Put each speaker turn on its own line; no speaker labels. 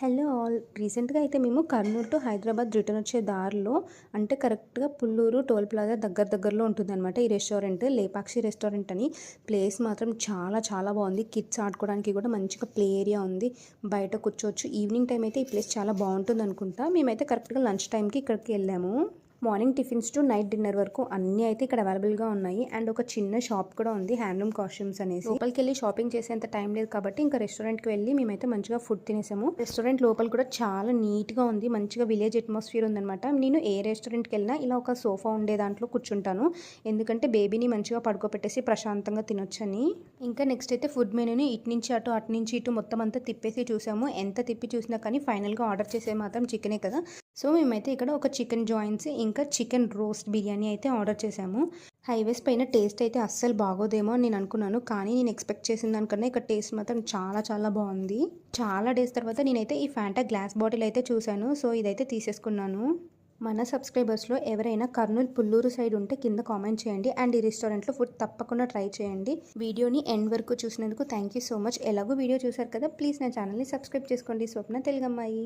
Hello all. రీసెంట్‌గా అయితే మేము కర్నూలు టు హైదరాబాద్ రిటర్న్ వచ్చే దారిలో అంటే కరెక్ట్‌గా పుల్లూరు టోల్ ప్లాజా దగ్గరలో ఉంటుందనమాట ఈ రెస్టారెంట్. లేపాక్షి రెస్టారెంట్ అని. ప్లేస్ మాత్రం చాలా చాలా బాగుంది. కిడ్స్ ఆడుకోవడానికి కూడా మంచిగా ప్లే ఏరియా ఉంది. బయట కూర్చోవచ్చు. ఈవినింగ్ టైం అయితే ఈ ప్లేస్ చాలా బాగుంటుందనుకుంటా. మేమైతే కరెక్ట్‌గా లంచ్ టైంకి ఇక్కడికి వెళ్ళాము. Morning tiffins to night dinner వరకు అన్నీ అయితే ఇక్కడ అవైలబుల్గా ఉన్నాయి. అండ్ ఒక చిన్న షాప్ కూడా ఉంది, హ్యాండ్లూమ్ కాస్ట్యూమ్స్ అనేసి. లోపలికి వెళ్ళి షాపింగ్ చేసేంత టైం లేదు కాబట్టి ఇంకా రెస్టారెంట్కి వెళ్ళి మేమైతే మంచిగా ఫుడ్ తినేసాము. రెస్టారెంట్ లోపల కూడా చాలా నీట్గా ఉంది. మంచిగా విలేజ్ అట్మాస్ఫియర్ ఉందన్నమాట. నేను ఏ రెస్టారెంట్కి వెళ్ళినా ఇలా ఒక సోఫా ఉండే దాంట్లో కూర్చుంటాను. ఎందుకంటే బేబీని మంచిగా పడుకోబెట్టేసి ప్రశాంతంగా తినొచ్చని. ఇంకా నెక్స్ట్ అయితే ఫుడ్ మెనూని ఇటు నుంచి అటు నుంచి ఇటు మొత్తం అంతా తిప్పేసి చూసాము. ఎంత తిప్పి చూసినా కానీ ఫైనల్గా ఆర్డర్ చేసేది మాత్రం చికెనే కదా. సో మేమైతే ఇక్కడ ఒక చికెన్ జాయింట్స్ ఇంకా చికెన్ రోస్ట్ బిర్యానీ అయితే ఆర్డర్ చేసాము. హైవేస్ పైన టేస్ట్ అయితే అస్సలు బాగోదేమో అని నేను అనుకున్నాను. కానీ నేను ఎక్స్పెక్ట్ చేసిన దానికన్నా ఇక్కడ టేస్ట్ మాత్రం చాలా చాలా బాగుంది. చాలా డేస్ తర్వాత నేనైతే ఈ ఫ్యాంటా గ్లాస్ బాటిల్ అయితే చూశాను. సో ఇదైతే తీసేసుకున్నాను. మన సబ్స్క్రైబర్స్లో ఎవరైనా కర్నూలు పుల్లూరు సైడ్ ఉంటే కింద కామెంట్ చేయండి. అండ్ ఈ రెస్టారెంట్లో ఫుడ్ తప్పకుండా ట్రై చేయండి. వీడియోని ఎండ్ వరకు చూసినందుకు థ్యాంక్ యూ సో మచ్. ఎలాగో వీడియో చూసారు కదా, ప్లీజ్ నా ఛానల్ని సబ్స్క్రైబ్ చేసుకోండి. స్వప్న తెలుగమ్మాయి.